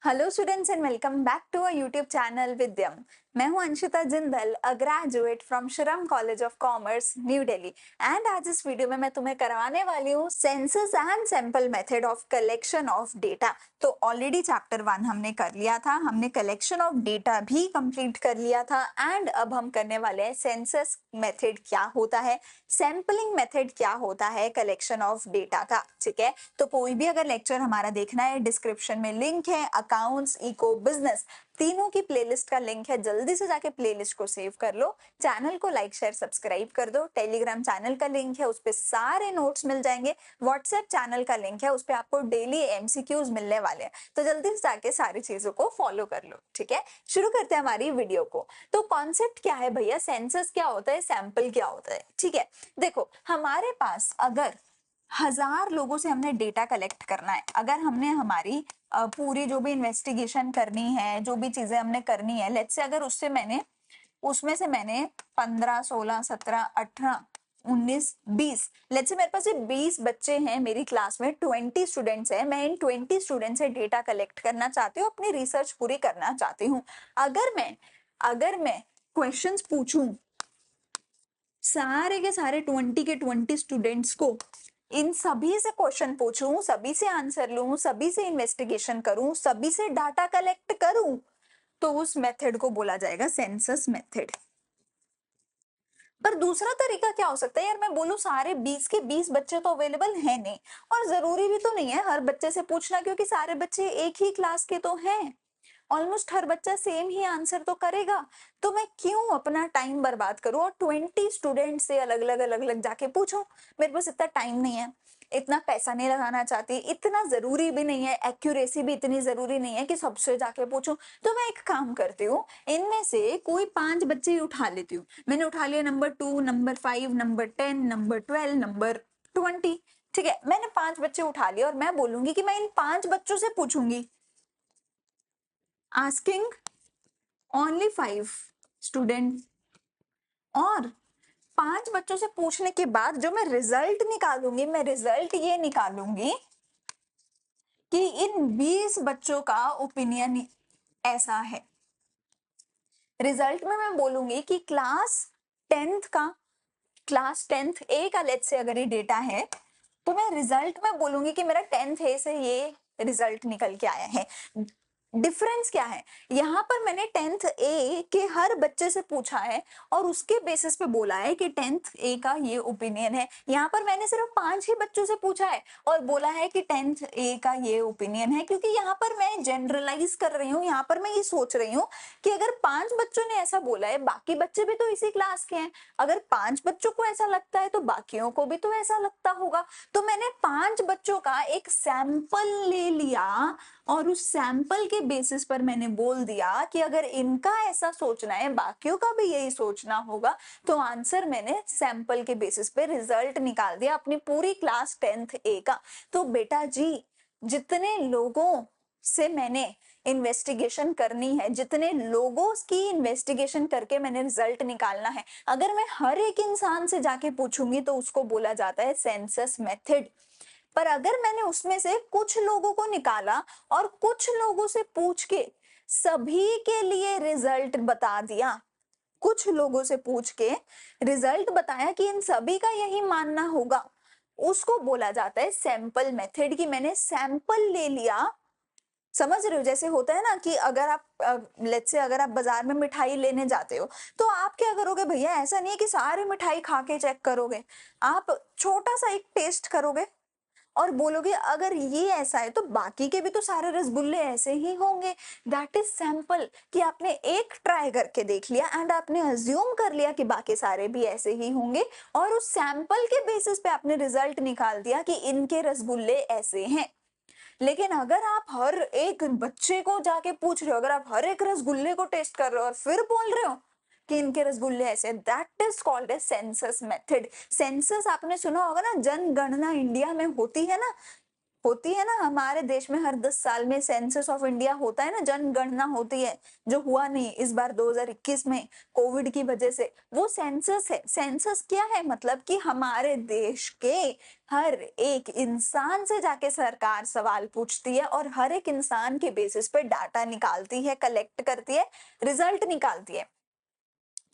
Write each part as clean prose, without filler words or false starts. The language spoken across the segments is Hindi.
Hello students and welcome back to our YouTube channel Vidyam. मैं हूं Anshita Jindal, a graduate from Shriram college of commerce, new Delhi. And आज इस वीडियो में मैं तुम्हें करवाने वाली हूँ census and sample method of collection of data. तो ऑलरेडी चैप्टर 1 हमने कर लिया था, हमने कलेक्शन ऑफ डेटा भी कंप्लीट कर लिया था। एंड अब हम करने वाले हैं सेंसस मेथड क्या होता है, सैंपलिंग मेथड क्या होता है कलेक्शन ऑफ डेटा का। ठीक है, तो कोई भी अगर लेक्चर हमारा देखना है, डिस्क्रिप्शन में लिंक है, अकाउंट्स, इको, बिजनेस, तीनों की प्लेलिस्ट का लिंक है। जल्दी से जाके प्लेलिस्ट को सेव कर लो, चैनल को लाइक शेयर सब्सक्राइब कर दो। टेलीग्राम चैनल का लिंक है, उस पे सारे नोट्स मिल जाएंगे। व्हाट्सएप चैनल का लिंक है, उस पे आपको डेली एमसीक्यूज मिलने वाले हैं। तो जल्दी से जाके सारी चीजों को फॉलो कर लो। ठीक है, शुरू करते हैं हमारी वीडियो को। तो कॉन्सेप्ट क्या है भैया, सेंसस क्या होता है, सैंपल क्या होता है। ठीक है, देखो हमारे पास अगर 1000 लोगों से हमने डेटा कलेक्ट करना है, अगर हमने हमारी पूरी जो भी इन्वेस्टिगेशन करनी है, जो भी चीजें हमने करनी है, लेट्स से अगर उसमें से मैंने 15, 16, 17, 18, 19, 20, लेट्स से मेरे पास ये 20 बच्चे हैं, मेरी क्लास में 20 स्टूडेंट्स हैं। मैं इन 20 स्टूडेंट से डेटा कलेक्ट करना चाहती हूँ, अपनी रिसर्च पूरी करना चाहती हूँ। अगर मैं क्वेश्चंस पूछूं सारे के सारे 20 के 20 स्टूडेंट्स को, इन सभी से क्वेश्चन पूछूं, सभी से आंसर लूं, सभी से इन्वेस्टिगेशन करूं, सभी से डाटा कलेक्ट करूं, तो उस मेथड को बोला जाएगा सेंसस मेथड। पर दूसरा तरीका क्या हो सकता है यार, मैं बोलूं सारे 20 के 20 बच्चे तो अवेलेबल है नहीं, और जरूरी भी तो नहीं है हर बच्चे से पूछना, क्योंकि सारे बच्चे एक ही क्लास के तो हैं। ऑलमोस्ट हर बच्चा सेम ही आंसर तो करेगा। तो मैं क्यों अपना टाइम बर्बाद करूं और 20 स्टूडेंट से अलग अलग जाके पूछूं। मेरे पास इतना टाइम नहीं है, इतना पैसा नहीं लगाना चाहती, इतना जरूरी भी नहीं है, एक्यूरेसी भी इतनी जरूरी नहीं है कि सबसे जाके पूछूं। तो मैं एक काम करती हूँ, इनमें से कोई 5 बच्चे ही उठा लेती हूँ। मैंने उठा लिया number 2, number 5, number 10, number 12, number 20। ठीक है, मैंने 5 बच्चे उठा लिए और मैं बोलूंगी कि मैं इन 5 बच्चों से पूछूंगी, आस्किंग ओनली 5 स्टूडेंट। और 5 बच्चों से पूछने के बाद जो मैं रिजल्ट निकालूंगी, मैं रिजल्ट ये निकालूंगी कि इन 20 बच्चों का ओपिनियन ऐसा है। रिजल्ट में मैं बोलूंगी कि क्लास टेंथ ए का लेट्स से अगर ये डेटा है, तो मैं रिजल्ट में बोलूंगी कि मेरा 10th ए से ये रिजल्ट निकल के आया है। डिफरेंस क्या है, यहाँ पर मैंने 10th ए के हर बच्चे से पूछा है और उसके बेसिस पे बोला है कि 10th ए का ये ओपिनियन है। यहाँ पर मैंने सिर्फ 5 ही बच्चों से पूछा है और बोला है कि 10th ए का ये ओपिनियन है, क्योंकि यहाँ पर मैं जनरलाइज कर रही हूँ। यहाँ पर मैं ये सोच रही हूँ कि अगर 5 बच्चों ने ऐसा बोला है, बाकी बच्चे भी तो इसी क्लास के हैं, अगर 5 बच्चों को ऐसा लगता है तो बाकियों को भी तो ऐसा लगता होगा। तो मैंने 5 बच्चों का एक सैंपल ले लिया और उस सैंपल के बेसिस पर मैंने बोल दिया कि अगर इनका ऐसा सोचना है, बाकियों का भी यही सोचना होगा, तो आंसर मैंने सैंपल के बेसिस पे रिजल्ट निकाल दिया अपनी पूरी क्लास 10th ए का। तो बेटा जी, जितने लोगों से मैंने इन्वेस्टिगेशन करनी है, जितने लोगों की इन्वेस्टिगेशन करके मैंने रिजल्ट निकालना है, अगर मैं हर एक इंसान से जाके पूछूंगी तो उसको बोला जाता है सेंसस मेथड। पर अगर मैंने उसमें से कुछ लोगों को निकाला और कुछ लोगों से पूछ के सभी के लिए रिजल्ट बता दिया, कुछ लोगों से पूछ के रिजल्ट बताया कि इन सभी का यही मानना होगा, उसको बोला जाता है सैंपल मेथड। की मैंने सैंपल ले लिया। समझ रहे हो, जैसे होता है ना कि अगर आप लेट्स से अगर आप बाजार में मिठाई लेने जाते हो, तो आप क्या करोगे भैया, ऐसा नहीं है कि सारी मिठाई खा के चेक करोगे, आप छोटा सा एक टेस्ट करोगे और बोलोगे अगर ये ऐसा है तो बाकी के भी तो सारे रसगुल्ले ऐसे ही होंगे। दैट इज सैंपल, कि आपने एक ट्राई करके देख लिया एंड आपने अज्यूम कर लिया कि बाकी सारे भी ऐसे ही होंगे, और उस सैंपल के बेसिस पे आपने रिजल्ट निकाल दिया कि इनके रसगुल्ले ऐसे हैं। लेकिन अगर आप हर एक बच्चे को जाके पूछ रहे हो, अगर आप हर एक रसगुल्ले को टेस्ट कर रहे हो और फिर बोल रहे हो कि इनके रसगुल्ले ऐसे, that is called a census method. Census आपने सुना होगा ना, जनगणना इंडिया में होती है ना, होती है ना, हमारे देश में हर 10 साल में सेंसस ऑफ इंडिया होता है ना, जनगणना होती है, जो हुआ नहीं इस बार 2021 में कोविड की वजह से। वो सेंसस है। सेंसस क्या है? मतलब कि हमारे देश के हर एक इंसान से जाके सरकार सवाल पूछती है और हर एक इंसान के बेसिस पे डाटा निकालती है, कलेक्ट करती है, रिजल्ट निकालती है।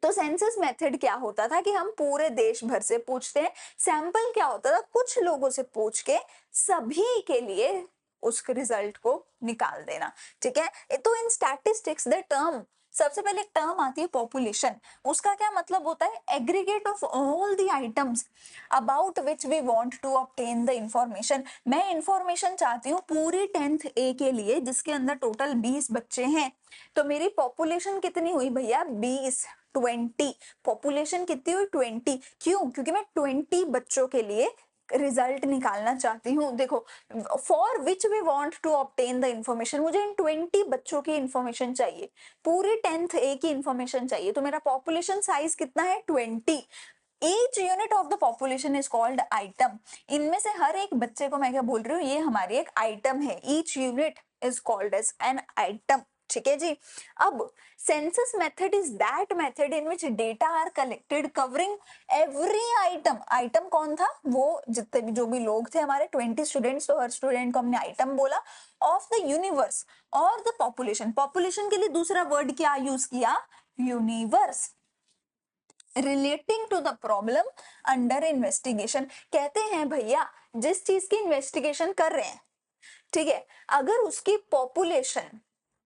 तो सेंसस मेथड क्या होता था कि हम पूरे देश भर से पूछते हैं। सैंपल क्या होता था? कुछ लोगों से पूछ के सभी के लिए उस रिजल्ट को निकाल देना। ठीक है, तो इन स्टैटिस्टिक्स द टर्म, सबसे पहले टर्म आती है पॉपुलेशन। उसका क्या मतलब होता है? Aggregate of all the items about which we want to obtain the information. मैं इंफॉर्मेशन चाहती हूँ पूरी 10th ए के लिए, जिसके अंदर टोटल 20 बच्चे हैं। तो मेरी पॉपुलेशन कितनी हुई भैया? 20, 20। पॉपुलेशन कितनी हुई? 20। क्यों? क्योंकि मैं 20 बच्चों के लिए रिजल्ट निकालना चाहती हूँ। देखो, for which we want to obtain the information, मुझे इन 20 बच्चों की इंफॉर्मेशन चाहिए, पूरी 10th ए की इंफॉर्मेशन चाहिए। तो मेरा पॉपुलेशन साइज कितना है? 20। Each unit of the population is called item. इनमें से हर एक बच्चे को मैं क्या बोल रही हूँ? ये हमारी एक आइटम है। Each unit is called as an item. ठीक है जी। अब census method is that method in which data are collected covering every item. Item कौन था? वो जितने भी जो भी लोग थे हमारे 20 स्टूडेंट्स, तो हर स्टूडेंट को हमने आइटम बोला, ऑफ द यूनिवर्स और द पॉपुलेशन। पॉपुलेशन के लिए दूसरा वर्ड क्या यूज किया? Universe. Relating to the problem under investigation. कहते हैं भैया, जिस चीज की इन्वेस्टिगेशन कर रहे हैं, ठीक है, अगर उसकी पॉपुलेशन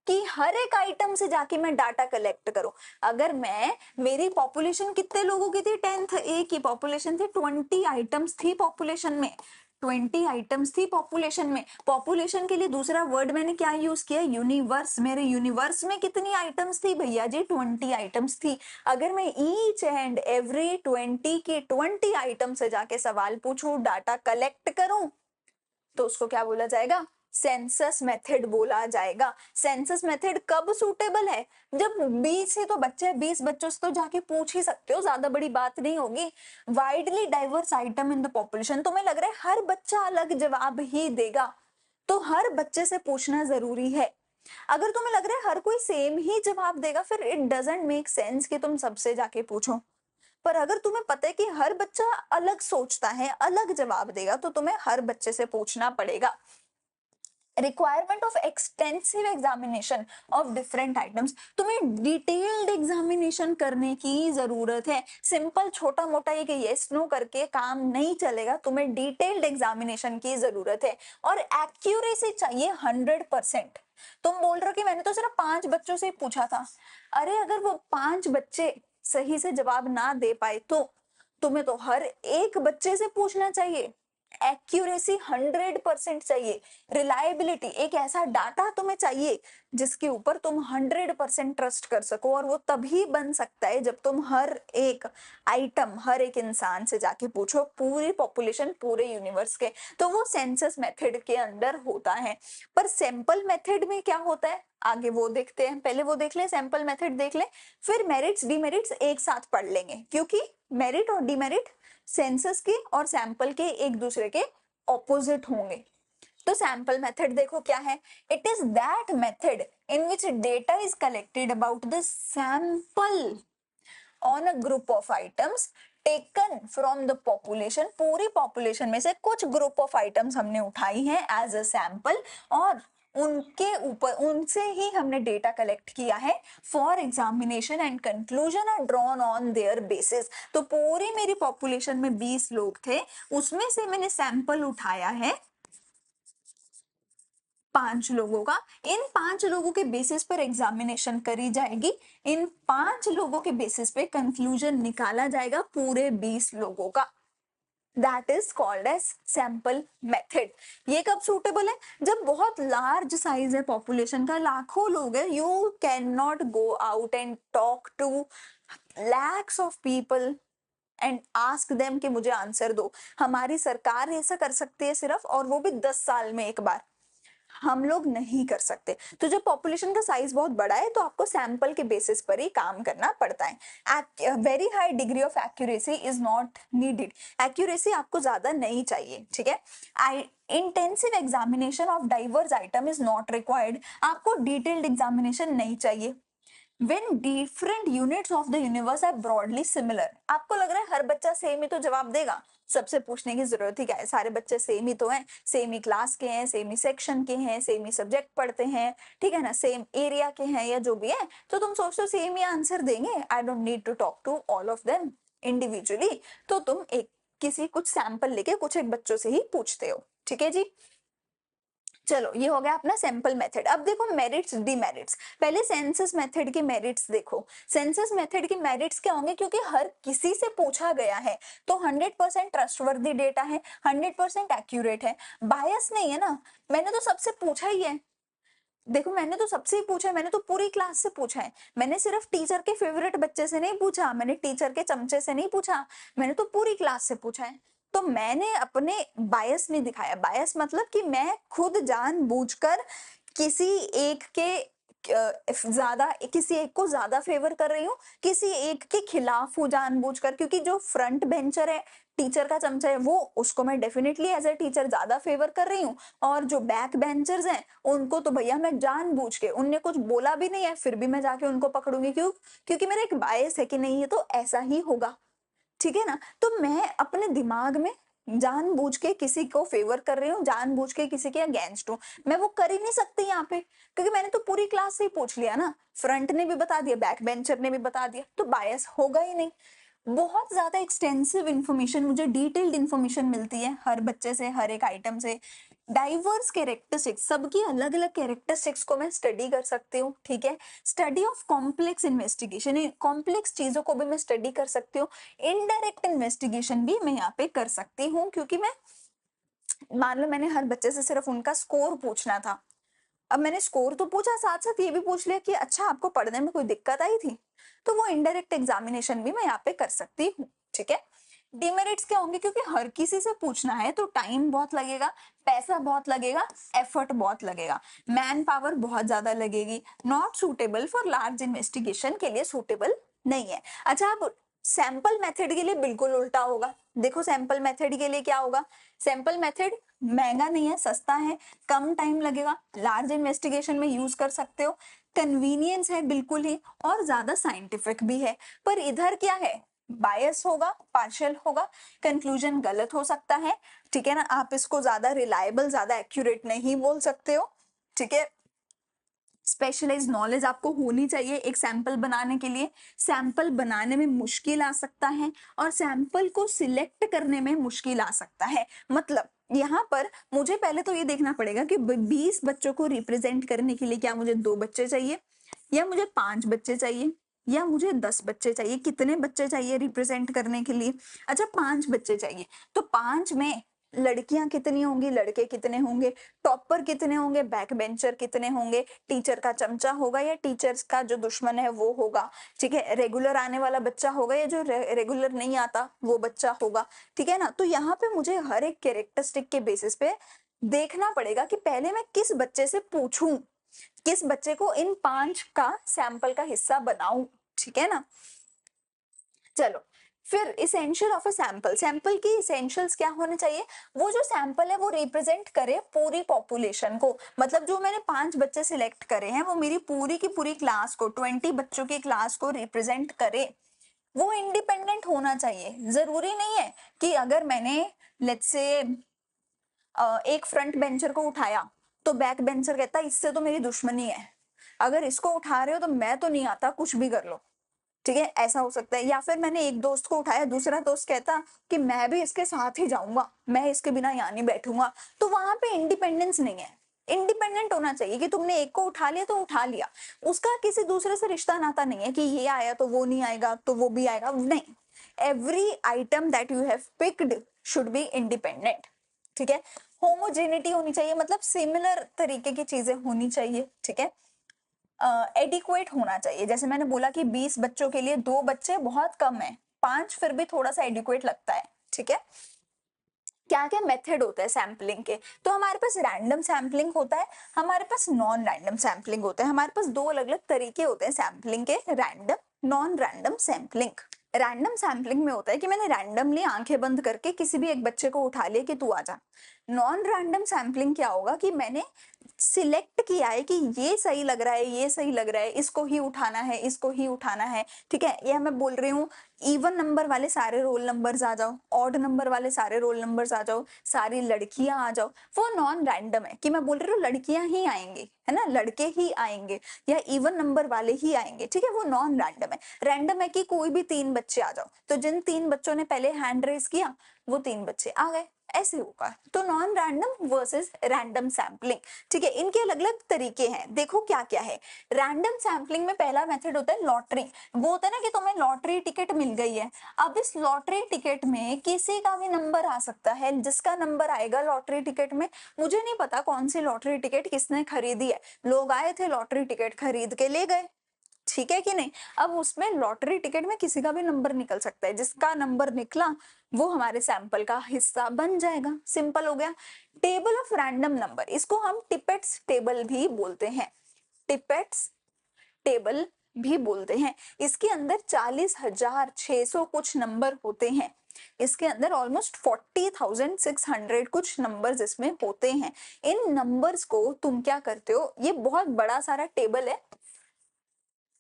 कि हर एक आइटम से जाके मैं डाटा कलेक्ट करूं। अगर मैं, मेरी पॉपुलेशन कितने लोगों की थी? 10th ए की पॉपुलेशन थी, 20 आइटम्स थी पॉपुलेशन में, 20 आइटम्स थी पॉपुलेशन में। पॉपुलेशन के लिए दूसरा वर्ड मैंने क्या यूज किया? यूनिवर्स। मेरे यूनिवर्स में कितनी आइटम्स थी भैया जी? 20 आइटम्स थी। अगर मैं ईच एंड एवरी 20 की 20 आइटम से जाके सवाल पूछूं, डाटा कलेक्ट करूं, तो उसको क्या बोला जाएगा? सेंसस मेथड बोला जाएगा। सेंसस मेथड कब सूटेबल है? जब 20 ही तो बच्चे, 20 बच्चों से तो जाके पूछ ही सकते हो, ज्यादा बड़ी बात नहीं होगी। Widely diverse item in the population, तुम्हें लग रहा है हर बच्चा अलग जवाब ही देगा, तो हर बच्चे से पूछना जरूरी है। अगर तुम्हें लग रहा है हर कोई सेम ही जवाब देगा, फिर इट डजंट मेक सेंस कि तुम सबसे जाके पूछो। पर अगर तुम्हें पता है कि हर बच्चा अलग सोचता है, अलग जवाब देगा, तो तुम्हें हर बच्चे से पूछना पड़ेगा। Requirement of extensive examination of different items, तुम्हें डिटेल्ड एग्जामिनेशन करने की जरूरत है। सिंपल छोटा मोटा एक येस नो करके काम नहीं चलेगा, तुम्हें डिटेल्ड एग्जामिनेशन की जरूरत है। और एक्यूरेसी चाहिए 100%। तुम बोल रहे हो कि मैंने तो सिर्फ 5 बच्चों से पूछा था। अरे अगर वो 5 बच्चे सही से जवाब ना दे पाए, तो तुम्हें तो हर एक बच्चे से पूछना चाहिए। एक्यूरेसी 100% चाहिए। रिलायबिलिटी, एक ऐसा डाटा तुम्हें चाहिए जिसके ऊपर तुम 100% ट्रस्ट कर सको, और वो तभी बन सकता है जब तुम हर एक आइटम, हर एक इंसान से जाके पूछो, पूरी पॉपुलेशन, पूरे यूनिवर्स के। तो वो सेंसस मेथड के अंदर होता है। पर सैंपल मेथड में क्या होता है, आगे वो देखते हैं। पहले वो देख ले, सैंपल मेथड देख ले, फिर मेरिट्स डिमेरिट्स एक साथ पढ़ लेंगे, क्योंकि मेरिट और डिमेरिट सेंसस के और सैंपल के एक दूसरे के ऑपोजिट होंगे। तो सैंपल मेथड देखो क्या है। It is that method in which data is collected about the sample on a group of items taken from the population. पूरी पॉपुलेशन में से कुछ ग्रुप ऑफ आइटम्स हमने उठाई हैं एज अ सैंपल, और उनके ऊपर, उनसे ही हमने डेटा कलेक्ट किया है for examination, and conclusion are drawn on their basis. तो पूरी मेरी पॉपुलेशन में 20 लोग थे, उसमें से मैंने सैंपल उठाया है 5 लोगों का। इन 5 लोगों के बेसिस पर एग्जामिनेशन करी जाएगी, इन 5 लोगों के बेसिस पे कंक्लूजन निकाला जाएगा पूरे 20 लोगों का। That is called as sample method. ये कब सूटेबल है? जब बहुत लार्ज साइज है पॉपुलेशन का, लाखों लोग हैं, you can not go out and talk to lakhs of people and ask them कि मुझे आंसर दो। हमारी सरकार ऐसा कर सकती है सिर्फ, और वो भी 10 साल में एक बार। हम लोग नहीं कर सकते। तो जब पॉपुलेशन का साइज बहुत बड़ा है तो आपको सैंपल के बेसिस पर ही काम करना पड़ता है। Very high degree of accuracy is not needed, accuracy आपको ज्यादा नहीं चाहिए, ठीक है। Intensive examination of diverse item is not required, आपको डिटेल्ड एग्जामिनेशन नहीं चाहिए। When different units of the universe are broadly similar, आपको लग रहा है हर बच्चा सेम ही तो जवाब देगा, सबसे पूछने की जरूरत ही क्या है, सारे बच्चे सेम ही तो हैं, सेम ही क्लास के हैं, सेम ही सेक्शन के हैं, सेम ही सब्जेक्ट पढ़ते हैं, ठीक है ना, सेम एरिया के हैं या जो भी है, तो तुम सोचते हो सेम ही आंसर देंगे। I don't need to talk to all of them individually, तो तुम एक किसी कुछ सैंपल लेके कुछ एक बच्चों से ही पूछते हो, ठीक है जी। चलो ये हो गया अपना सैंपल मेथड। अब देखो मेरिट्स डिमेरिट्स। पहले सेंसस मेथड के मेरिट्स देखो। सेंसस मेथड के मेरिट्स क्या होंगे, क्योंकि हर किसी से पूछा गया है तो 100% ट्रस्टवर्दी डेटा है, 100% एक्यूरेट है, बायस नहीं है ना। मैंने तो सबसे पूछा ही है, देखो मैंने तो सबसे ही पूछा है, मैंने तो पूरी क्लास से पूछा है, मैंने सिर्फ टीचर के फेवरेट बच्चे से नहीं पूछा, मैंने टीचर के चमचे से नहीं पूछा, मैंने तो पूरी क्लास से पूछा है। तो मैंने अपने बायस नहीं दिखाया। बायस मतलब कि मैं खुद जानबूझकर किसी एक के ज्यादा, किसी एक को ज्यादा फेवर कर रही हूँ, किसी एक के खिलाफ हूँ जानबूझकर, क्योंकि जो फ्रंट बेंचर है, टीचर का चमचा है, वो उसको मैं डेफिनेटली एज ए टीचर ज्यादा फेवर कर रही हूँ, और जो बैक बेंचर्स हैं उनको तो भैया मैं जानबूझ के, उनने कुछ बोला भी नहीं है फिर भी मैं जाके उनको पकड़ूंगी, क्यों? क्योंकि मेरा एक बायस है कि नहीं ये तो ऐसा ही होगा, ठीक है ना। तो मैं अपने दिमाग में जानबूझ के किसी को फेवर कर रही हूँ, जानबूझ के किसी के अगेंस्ट हूँ, मैं वो कर ही नहीं सकती यहाँ पे, क्योंकि मैंने तो पूरी क्लास से ही पूछ लिया ना, फ्रंट ने भी बता दिया, बैक बेंचर ने भी बता दिया, तो बायस होगा ही नहीं। बहुत ज्यादा एक्सटेंसिव इंफॉर्मेशन, मुझे डिटेल्ड इंफॉर्मेशन मिलती है हर बच्चे से, हर एक आइटम से। डाइवर्स कैरेक्टरिस्टिक्स, सबकी अलग अलग कैरेक्टरिस्टिक्स को मैं स्टडी कर सकती हूँ, ठीक है। Study of complex investigation, complex चीजों को भी मैं स्टडी कर सकती हूँ। इनडायरेक्ट इन्वेस्टिगेशन भी मैं यहाँ पे कर सकती हूँ, क्योंकि मैं, मान लो मैंने हर बच्चे से सिर्फ उनका स्कोर पूछना था, अब मैंने स्कोर तो पूछा, साथ साथ ये भी पूछ लिया कि अच्छा आपको पढ़ने में कोई दिक्कत आई थी, तो वो इनडायरेक्ट एग्जामिनेशन भी मैं यहाँ पे कर सकती हूँ, ठीक है। डिमेरिट्स क्या होंगे, क्योंकि हर किसी से पूछना है तो टाइम बहुत लगेगा, पैसा बहुत लगेगा, एफर्ट बहुत लगेगा, मैन पावर बहुत ज्यादा लगेगी, not suitable for large investigation, के लिए सुटेबल नहीं है। अच्छा, अब सैंपल मेथड के लिए बिल्कुल उल्टा होगा। देखो सैंपल मेथड के लिए क्या होगा, सैंपल मेथड महंगा नहीं है, सस्ता है, कम टाइम लगेगा, लार्ज इन्वेस्टिगेशन में यूज कर सकते हो, कन्वीनियंस है बिल्कुल ही, और ज्यादा साइंटिफिक भी है। पर इधर क्या है, बायस होगा, पार्शियल होगा, कंक्लूजन गलत हो सकता है, ठीक है ना, आप इसको ज्यादा रिलायबल, ज्यादा एक्यूरेट नहीं बोल सकते हो, ठीक है। स्पेशलाइज नॉलेज आपको होनी चाहिए एक सैंपल बनाने के लिए, सैंपल बनाने में मुश्किल आ सकता है, और सैंपल को सिलेक्ट करने में मुश्किल आ सकता है। मतलब यहाँ पर मुझे पहले तो ये देखना पड़ेगा कि 20 बच्चों को रिप्रेजेंट करने के लिए क्या मुझे 2 बच्चे चाहिए, या मुझे 5 बच्चे चाहिए, या मुझे 10 बच्चे चाहिए, कितने बच्चे चाहिए रिप्रेजेंट करने के लिए। अच्छा 5 बच्चे चाहिए, तो 5 में लड़कियां कितनी होंगी, लड़के कितने होंगे, टॉपर कितने होंगे, बैक बेंचर कितने होंगे, टीचर का चमचा होगा या टीचर्स का जो दुश्मन है वो होगा, ठीक है, रेगुलर आने वाला बच्चा होगा या जो रेगुलर नहीं आता वो बच्चा होगा, ठीक है ना। तो यहाँ पे मुझे हर एक कैरेक्टरिस्टिक के बेसिस पे देखना पड़ेगा कि पहले मैं किस बच्चे से पूछूं, किस बच्चे को इन 5 का सैंपल का हिस्सा बनाऊं, ठीक है ना। चलो फिर essential of a sample, sample की इसेंशियल्स क्या होने चाहिए, वो जो सैंपल है वो रिप्रेजेंट करे पूरी पॉपुलेशन को, मतलब जो मैंने 5 बच्चे सिलेक्ट करे हैं वो मेरी पूरी की पूरी क्लास को, 20 बच्चों की क्लास को रिप्रेजेंट करे। वो इंडिपेंडेंट होना चाहिए, जरूरी नहीं है कि अगर मैंने लेट्स से एक फ्रंट बेंचर को उठाया तो बैक बेंचर कहता इससे तो मेरी दुश्मनी है, अगर इसको उठा रहे हो तो मैं तो नहीं आता, कुछ भी कर लो, ठीक है, ऐसा हो सकता है। या फिर मैंने एक दोस्त को उठाया, दूसरा दोस्त कहता कि मैं भी इसके साथ ही जाऊंगा, मैं इसके बिना यहाँ नहीं बैठूंगा, तो वहां पे इंडिपेंडेंस नहीं है। इंडिपेंडेंट होना चाहिए कि तुमने एक को उठा लिया तो उठा लिया, उसका किसी दूसरे से रिश्ता नाता नहीं है कि ये आया तो वो नहीं आएगा तो वो भी आएगा, नहीं। Every item that you have picked should be independent, ठीक है। होमोजेनिटी होनी चाहिए, मतलब सिमिलर तरीके की चीजें होनी चाहिए, ठीक है। एडिक्वेट होना चाहिए, जैसे मैंने बोला कि 20 बच्चों के लिए 2 बच्चे बहुत कम है, 5 फिर भी थोड़ा सा एडिक्वेट लगता है, ठीक है। क्या क्या मेथड होता है सैम्पलिंग के। तो हमारे पास रैंडम सैम्पलिंग होता है, हमारे पास नॉन रैंडम सैम्पलिंग होता है। हमारे पास दो अलग अलग तरीके होते हैं सैम्पलिंग के, random non random sampling. Random sampling में होता है कि मैंने रैंडमली आंखें बंद करके किसी भी एक बच्चे को उठा लिया कि तू आ जा। नॉन रैंडम सैम्पलिंग क्या होगा कि मैंने सिलेक्ट किया है कि ये सही लग रहा है, ये सही लग रहा है, इसको ही उठाना है, इसको ही उठाना है, ठीक है। या मैं बोल रही हूँ इवन नंबर वाले सारे रोल नंबर्स आ जाओ, ऑड नंबर वाले सारे रोल नंबर्स आ जाओ, सारी लड़कियां आ जाओ, वो नॉन रैंडम है कि मैं बोल रही हूँ लड़कियां ही आएंगी, है ना, लड़के ही आएंगे या इवन नंबर वाले ही आएंगे, ठीक है, वो नॉन रैंडम है। रैंडम है कि कोई भी 3 बच्चे आ जाओ, तो जिन 3 बच्चों ने पहले हैंड रेस किया वो 3 बच्चे आ गए, ऐसे होगा। तो non random versus random sampling, ठीक है, इनके अलग अलग तरीके हैं। देखो क्या क्या है। रैंडम सैम्पलिंग में पहला मेथड होता है लॉटरी। वो होता है ना कि तुम्हें लॉटरी टिकट मिल गई है, अब इस लॉटरी टिकट में किसी का भी नंबर आ सकता है, जिसका नंबर आएगा लॉटरी टिकट में, मुझे नहीं पता कौन सी लॉटरी टिकट किसने खरीदी है, लोग आए थे लॉटरी टिकट खरीद के ले गए, ठीक है कि नहीं। अब उसमें लॉटरी टिकट में किसी का भी नंबर निकल सकता है, जिसका नंबर निकला वो हमारे सैंपल का हिस्सा बन जाएगा, सिंपल हो गया। टेबल ऑफ रैंडम नंबर, इसको हम टिपेट्स टेबल भी बोलते हैं, टिपेट्स टेबल भी बोलते हैं। इसके अंदर 40,600 कुछ नंबर होते हैं, इसके अंदर ऑलमोस्ट 40,600 कुछ नंबर्स इसमें होते हैं। इन नंबर्स को तुम क्या करते हो, ये बहुत बड़ा सारा टेबल है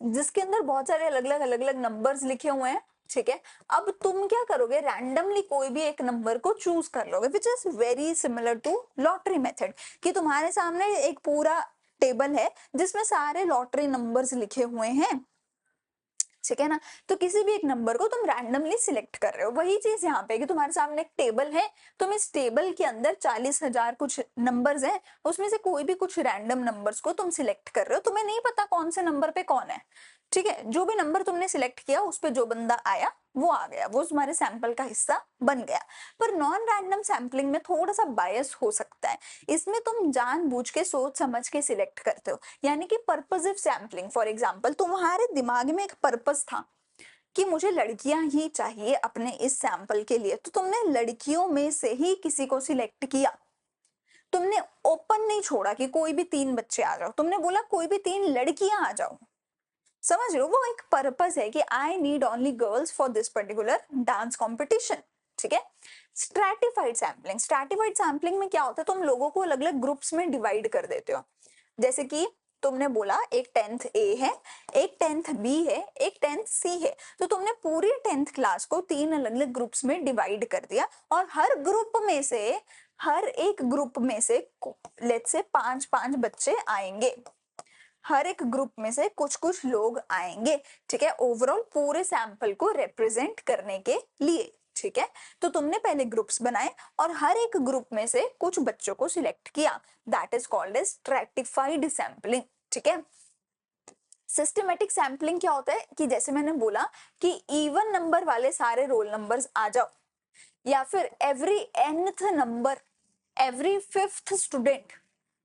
जिसके अंदर बहुत सारे अलग अलग नंबर्स लिखे हुए हैं, ठीक है। अब तुम क्या करोगे, रैंडमली कोई भी एक नंबर को चूज कर लोगे, which is very similar to lottery method, कि तुम्हारे सामने एक पूरा टेबल है जिसमें सारे लॉटरी नंबर्स लिखे हुए हैं, ठीक है ना। तो किसी भी एक नंबर को तुम रैंडमली सिलेक्ट कर रहे हो, वही चीज यहाँ पे कि तुम्हारे सामने एक टेबल है, तुम इस टेबल के अंदर 40,000 कुछ नंबर्स हैं, उसमें से कोई भी कुछ रैंडम नंबर्स को तुम सिलेक्ट कर रहे हो, तुम्हें नहीं पता कौन से नंबर पे कौन है, ठीक है। जो भी नंबर तुमने सिलेक्ट किया उस पे जो बंदा आया वो आ गया, वो तुम्हारे सैंपल का हिस्सा बन गया। पर नॉन रैंडम सैम्पलिंग में थोड़ा सा बायस हो सकता है, इसमें तुम जानबूझ के सोच समझ के सिलेक्ट करते हो, यानी कि पर्पसिव सैम्पलिंग। फॉर एग्जांपल तुम्हारे दिमाग में एक पर्पस था कि मुझे लड़कियां ही चाहिए अपने इस सैंपल के लिए, तो तुमने लड़कियों में से ही किसी को सिलेक्ट किया, तुमने ओपन नहीं छोड़ा कि कोई भी 3 बच्चे आ जाओ, तुमने बोला कोई भी 3 लड़कियां आ जाओ, समझ रहे हो, वो एक पर्पस है कि I need only girls for this particular dance competition, ठीक है। स्ट्रैटिफाइड सैम्पलिंग, स्ट्रैटिफाइड सैम्पलिंग में क्या होता है, तुम लोगों को अलग अलग ग्रुप्स में डिवाइड कर देते हो, जैसे कि तुमने बोला एक 10th ए है, एक 10th बी है, एक 10th सी है, तो तुमने पूरी 10th क्लास को 3 अलग अलग ग्रुप्स में डिवाइड कर दिया, और हर एक ग्रुप में से लेट्स से 5-5 बच्चे आएंगे, हर एक ग्रुप में से कुछ कुछ लोग आएंगे, ठीक है, ओवरऑल पूरे सैंपल को रिप्रेजेंट करने के लिए, ठीक है। तो तुमने पहले ग्रुप्स बनाए और हर एक ग्रुप में से कुछ बच्चों को सिलेक्ट किया, that is called as stratified sampling, ठीक है। सिस्टमेटिक सैंपलिंग क्या होता है कि जैसे मैंने बोला कि इवन नंबर वाले सारे रोल नंबर्स आ जाओ, या फिर every nth number, every 5th student,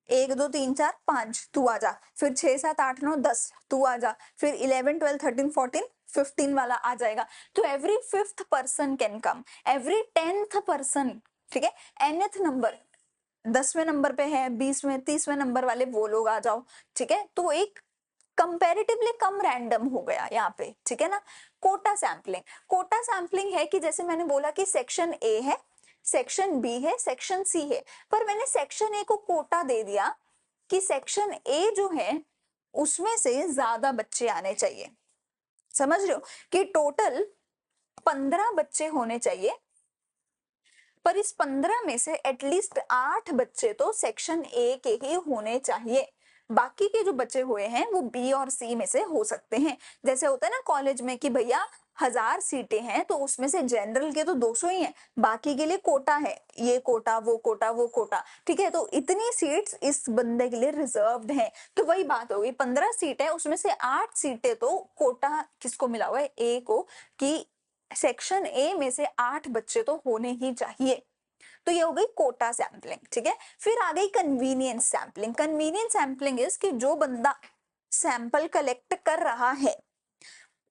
1 2 3 4 5 तू आ जा, फिर 6 7 8 9 10 तू आ जा, फिर 11 12 13 14 15 वाला आ जाएगा, तो every 5th person can come, every 10th person, ठीक है, nth नंबर 10वें नंबर पे है, 20वें 30वें नंबर वाले वो लोग आ जाओ, ठीक है। तो एक कंपैरेटिवली कम रैंडम हो गया यहाँ पे, ठीक है ना। कोटा सैंपलिंग, कोटा सैंपलिंग है कि जैसे मैंने बोला कि सेक्शन ए है, सेक्शन बी है, सेक्शन सी है, पर मैंने सेक्शन ए को कोटा दे दिया कि सेक्शन ए जो है उसमें से ज्यादा बच्चे आने चाहिए, समझ रहे हो, कि टोटल 15 बच्चे होने चाहिए, पर इस 15 में से एटलीस्ट 8 बच्चे तो सेक्शन ए के ही होने चाहिए, बाकी के जो बचे हुए हैं वो बी और सी में से हो सकते हैं। जैसे होता है ना कॉलेज में कि भैया 1000 सीटें हैं तो उसमें से जनरल के तो 200 ही हैं, बाकी के लिए कोटा है, ये कोटा वो कोटा वो कोटा, ठीक है, तो इतनी सीट्स इस बंदे के लिए रिजर्व्ड हैं। तो वही बात होगी, 15 सीट है उसमें से 8 सीटें तो कोटा किसको मिला हुआ है, ए को, कि सेक्शन ए में से 8 बच्चे तो होने ही चाहिए। तो ये हो गई कोटा सैंपलिंग, ठीक है। फिर आ गई convenience sampling. Convenience sampling is कि जो बंदा सैंपल कलेक्ट कर रहा है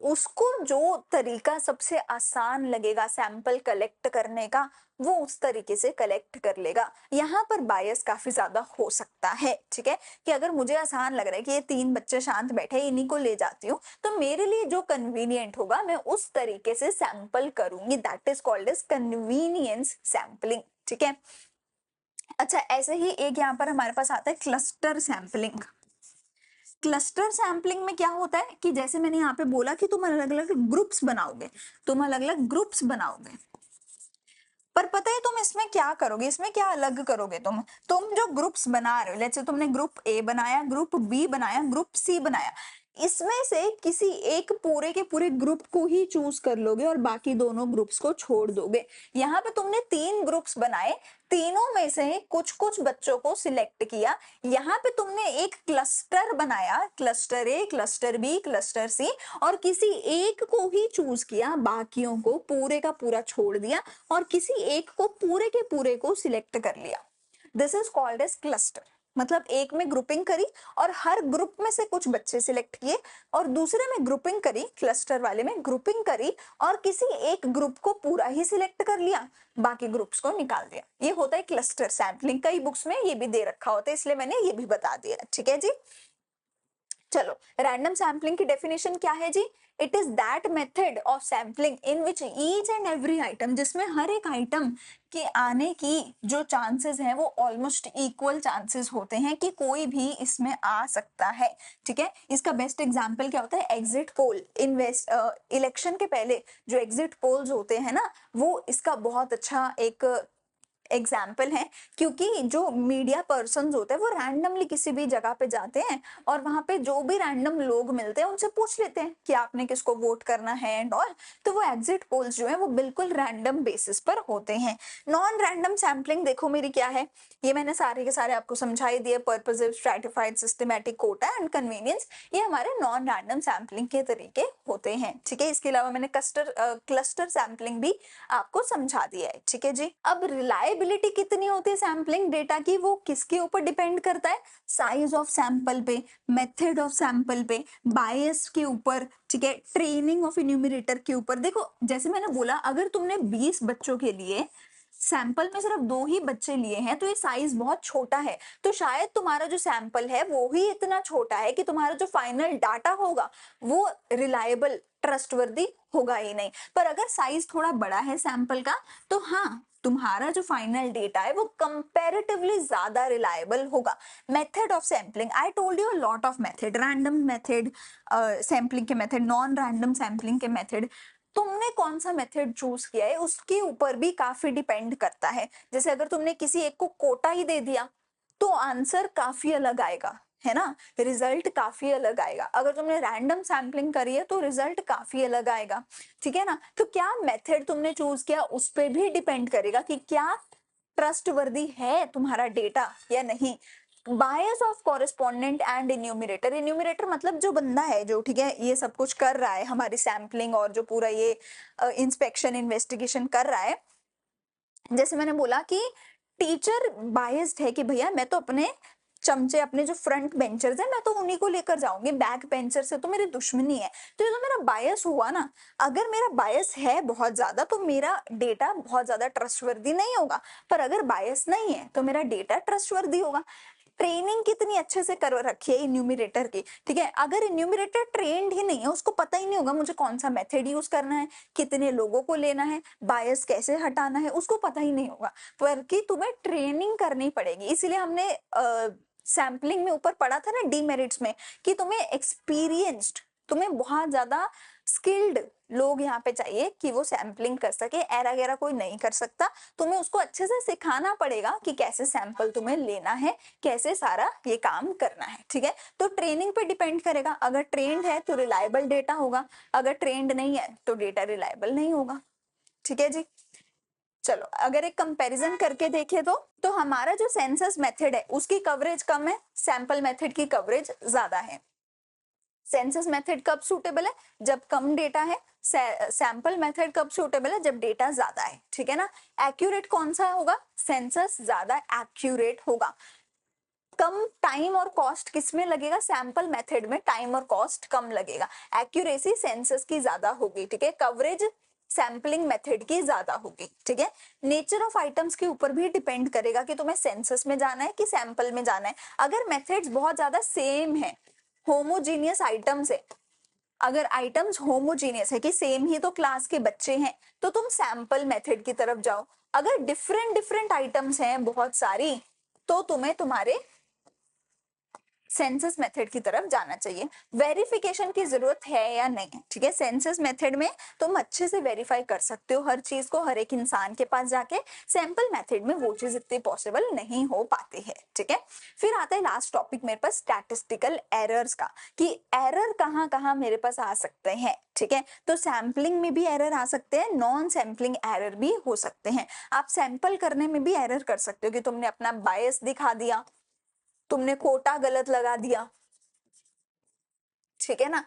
उसको जो तरीका सबसे आसान लगेगा सैंपल कलेक्ट करने का वो उस तरीके से कलेक्ट कर लेगा। यहाँ पर बायस काफी ज्यादा हो सकता है, ठीक है, कि अगर मुझे आसान लग रहा है कि ये 3 बच्चे शांत बैठे, इन्हीं को ले जाती हूँ, तो मेरे लिए जो कन्वीनियंट होगा मैं उस तरीके से सैंपल करूंगी, that is called as convenience sampling, ठीक है। अच्छा, ऐसे ही एक यहाँ पर हमारे पास आता है क्लस्टर सैंपलिंग। क्लस्टर सैंपलिंग में क्या होता है कि जैसे मैंने यहाँ पे बोला कि तुम अलग अलग ग्रुप्स बनाओगे, तुम अलग अलग ग्रुप्स बनाओगे, पर पता है तुम इसमें क्या करोगे, इसमें क्या अलग करोगे, तुम जो ग्रुप्स बना रहे हो, लेट्स से तुमने ग्रुप ए बनाया, ग्रुप बी बनाया, ग्रुप सी बनाया, इसमें से किसी एक पूरे के पूरे ग्रुप को ही चूज कर लोगे और बाकी दोनों ग्रुप्स को छोड़ दोगे। यहाँ पे तुमने 3 ग्रुप्स बनाए, तीनों में से कुछ कुछ बच्चों को सिलेक्ट किया, यहाँ पे तुमने एक क्लस्टर बनाया, क्लस्टर ए, क्लस्टर बी, क्लस्टर सी, और किसी एक को ही चूज किया, बाकियों को पूरे का पूरा छोड़ दिया और किसी एक को पूरे के पूरे को सिलेक्ट कर लिया। This is called as cluster. मतलब एक में ग्रुपिंग करी और हर ग्रुप में से कुछ बच्चे सिलेक्ट किए, और दूसरे में ग्रुपिंग करी, क्लस्टर वाले में ग्रुपिंग करी और किसी एक ग्रुप को पूरा ही सिलेक्ट कर लिया, बाकी ग्रुप्स को निकाल दिया। ये होता है क्लस्टर सैंपलिंग। कई बुक्स में ये भी दे रखा होता है, इसलिए मैंने ये भी बता दिया, ठीक है जी। चलो, रैंडम सैम्पलिंग की डेफिनेशन क्या है जी? It is that method of sampling in which each and every item, जिसमें हर एक आइटम के आने की जो चांसेस हैं वो ऑलमोस्ट इक्वल चांसेस होते हैं कि कोई भी इसमें आ सकता है, ठीक है। इसका बेस्ट एग्जांपल क्या होता है? Exit poll. इलेक्शन के पहले जो एग्जिट पोल्स होते हैं ना, वो इसका बहुत अच्छा एक एग्जाम्पल है, क्योंकि जो मीडिया पर्सन होते हैं वो रैंडमली किसी भी जगह पे जाते हैं और वहां पे जो भी रैंडम लोग मिलते हैं उनसे पूछ लेते हैं कि आपने किसको वोट करना है एंड ऑल। तो वो एग्जिट पोल्स जो है वो बिल्कुल रैंडम बेसिस पर होते हैं। नॉन रैंडम सैम्पलिंग देखो मेरी क्या है, ये मैंने सारे के सारे आपको समझा ही दिए। Purposive, stratified, systematic, quota and convenience, ये हमारे नॉन रैंडम सैम्पलिंग के तरीके होते हैं, ठीक है। इसके अलावा मैंने क्लस्टर सैम्पलिंग भी आपको समझा दिया है, ठीक है जी। अब रिलायबिलिटी कितनी होती है सैम्पलिंग डेटा की, वो किसके ऊपर डिपेंड करता है? साइज ऑफ सैंपल पे, मेथड ऑफ सैंपल पे, बायस के ऊपर, ठीक है, ट्रेनिंग ऑफ इन्यूमरेटर के ऊपर। देखो जैसे मैंने बोला, अगर तुमने 20 बच्चों के लिए सैंपल में सिर्फ 2 ही बच्चे लिए हैं तो ये साइज बहुत छोटा है, तो शायद तुम्हारा जो सैंपल है वो ही इतना छोटा है कि तुम्हारा जो फाइनल डाटा होगा वो रिलायबल, ट्रस्टवर्दी होगा ही नहीं। पर अगर साइज थोड़ा बड़ा है सैंपल का, तो हाँ, तुम्हारा जो फाइनल डेटा है वो कंपैरेटिवली ज्यादा रिलायबल होगा। Method of sampling, I told you a lot of method, random method sampling के मेथड, नॉन रैंडम सैंपलिंग के मेथड। तुमने कौन सा मेथड चूज किया है उसके ऊपर भी काफी डिपेंड करता है। जैसे अगर तुमने किसी एक को कोटा ही दे दिया तो आंसर काफी अलग आएगा, है ना, रिजल्ट काफी अलग आएगा। अगर तुमने रैंडम सैम्पलिंग करी है तो रिजल्ट काफी अलग आएगा, ठीक है ना। तो क्या मेथड तुमने चूज किया उस पर भी डिपेंड करेगा कि क्या ट्रस्टवर्दी है तुम्हारा डेटा या नहीं। बायस of correspondent and enumerator, enumerator मतलब जो बंदा है जो, ठीक है, ये सब कुछ कर रहा है, हमारी सैम्पलिंग और जो पूरा ये इंस्पेक्शन इन्वेस्टिगेशन कर रहा है। जैसे मैंने बोला कि टीचर बायस्ड है कि भैया मैं तो अपने चमचे, अपने जो फ्रंट बेंचर्स है, मैं तो उन्हीं को लेकर जाऊंगी, बैक बेंचर से तो मेरी दुश्मनी है। तो ये तो मेरा बायस हुआ ना। अगर मेरा बायस है बहुत ज्यादा तो मेरा डेटा बहुत ज्यादा ट्रस्टवर्दी नहीं होगा, पर अगर बायस नहीं है तो मेरा डेटा ट्रस्टवर्दी होगा। ट्रेनिंग कितनी अच्छे से कर रखी है इन्यूमरेटर की, ठीक है। अगर इन्यूमरेटर ट्रेंड ही नहीं है, उसको पता ही नहीं होगा मुझे कौन सा मेथड यूज करना है, कितने लोगों को लेना है, बायस कैसे हटाना है, उसको पता ही नहीं होगा। पर कि तुम्हें ट्रेनिंग करनी पड़ेगी। इसीलिए हमने सैम्पलिंग में ऊपर पढ़ा था ना डीमेरिट्स में, कि तुम्हें एक्सपीरियंस्ड, तुम्हें बहुत ज्यादा स्किल्ड लोग यहाँ पे चाहिए कि वो सैम्पलिंग कर सके, एरा गैरा कोई नहीं कर सकता। तुम्हें उसको अच्छे से सिखाना पड़ेगा कि कैसे सैंपल तुम्हें लेना है, कैसे सारा ये काम करना है, ठीक है। तो ट्रेनिंग पे डिपेंड करेगा, अगर ट्रेंड है तो रिलायबल डेटा होगा, अगर ट्रेंड नहीं है तो डेटा रिलायबल नहीं होगा, ठीक है जी। चलो, अगर एक कंपैरिजन करके देखें तो हमारा जो सेंसस मेथड है उसकी कवरेज कम है, सैंपल मेथड की कवरेज ज्यादा है। सेंसस मेथड कब सूटेबल है? जब कम डेटा है। सैंपल मेथड कब सूटेबल है? जब डेटा ज्यादा है, ठीक है ना। एक्यूरेट कौन सा होगा? सेंसस ज्यादा एक्यूरेट होगा। कम टाइम और कॉस्ट किस में लगेगा? सैंपल मेथड में टाइम और कॉस्ट कम लगेगा। एक्यूरेसी सेंसस की ज्यादा होगी, ठीक है। कवरेज सैम्पलिंग मेथड की ज्यादा होगी, ठीक है। नेचर ऑफ आइटम्स के ऊपर भी डिपेंड करेगा कि तुम्हें सेंसस में जाना है कि सैंपल में जाना है। अगर मेथड्स बहुत ज्यादा सेम है, होमोजीनियस आइटम्स है, अगर आइटम्स होमोजीनियस है कि सेम ही तो क्लास के बच्चे हैं, तो तुम सैंपल मेथड की तरफ जाओ। अगर डिफरेंट डिफरेंट आइटम्स हैं बहुत सारी, तो तुम्हें तुम्हारे सेंसस मेथड की तरफ जाना चाहिए। वेरिफिकेशन की जरूरत है या नहीं है, ठीक है। सेंसस मेथड में तुम अच्छे से वेरीफाई कर सकते हो हर चीज को, हर एक इंसान के पास जाके। सैंपल मेथड में वो चीज इतनी पॉसिबल नहीं हो पाती है, ठीक है। फिर आता है लास्ट टॉपिक मेरे पास स्टैटिस्टिकल एरर्स का, कि एरर कहाँ कहाँ मेरे पास आ सकते हैं, ठीक है। तो सैम्पलिंग में भी एरर आ सकते हैं, नॉन सैम्पलिंग एरर भी हो सकते हैं। आप सैंपल करने में भी एरर कर सकते हो कि तुमने अपना बायस दिखा दिया, तुमने कोटा गलत लगा दिया, ठीक है ना।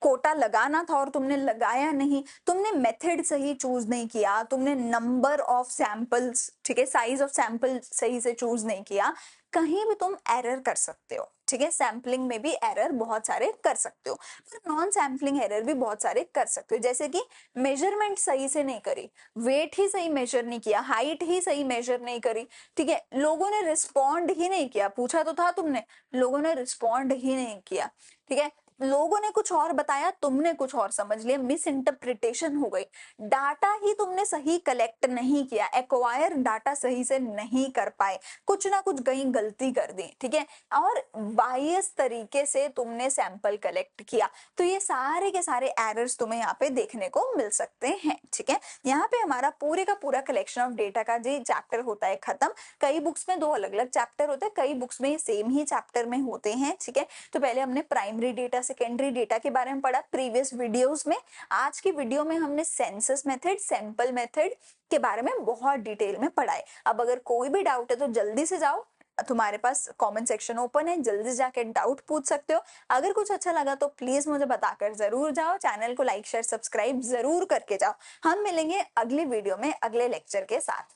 कोटा लगाना था और तुमने लगाया नहीं, तुमने मेथड सही चूज नहीं किया, तुमने नंबर ऑफ सैंपल्स, ठीक है, साइज ऑफ सैंपल सही से चूज नहीं किया, कहीं भी तुम एरर कर सकते हो, ठीक है। सैंपलिंग में भी एरर बहुत सारे कर सकते हो, पर नॉन सैंपलिंग एरर भी बहुत सारे कर सकते हो। जैसे कि मेजरमेंट सही से नहीं करी, वेट ही सही मेजर नहीं किया, हाइट ही सही मेजर नहीं करी, ठीक है। लोगों ने रिस्पॉन्ड ही नहीं किया, पूछा तो था तुमने, लोगों ने रिस्पॉन्ड ही नहीं किया, ठीक है। लोगों ने कुछ और बताया, तुमने कुछ और समझ लिया, मिस इंटरप्रिटेशन हो गई। डाटा ही तुमने सही कलेक्ट नहीं किया, एक्वायर डाटा सही से नहीं कर पाए, कुछ ना कुछ कहीं गलती कर दी, ठीक है। और बायस तरीके से तुमने सैंपल कलेक्ट किया, तो ये सारे के सारे एरर्स तुम्हें यहाँ पे देखने को मिल सकते हैं, ठीक है। यहाँ पे हमारा पूरे का पूरा कलेक्शन ऑफ डेटा का जो चैप्टर होता है खत्म। कई बुक्स में दो अलग अलग चैप्टर होते हैं, कई बुक्स में सेम ही चैप्टर में होते हैं, ठीक है। तो पहले हमने प्राइमरी डेटा, सेकेंडरी डेटा के बारे में पढ़ा प्रीवियस वीडियोस में। आज की वीडियो में हमने सेंसस मेथड, सैंपल मेथड के बारे में बहुत डिटेल में पढ़ा है। अब अगर कोई भी डाउट है तो जल्दी से जाओ, तुम्हारे पास कमेंट सेक्शन ओपन है, जल्दी से जाके डाउट पूछ सकते हो। अगर कुछ अच्छा लगा तो प्लीज मुझे बताकर जरूर जाओ, चैनल को लाइक शेयर सब्सक्राइब जरूर करके जाओ। हम मिलेंगे अगली वीडियो में अगले लेक्चर के साथ।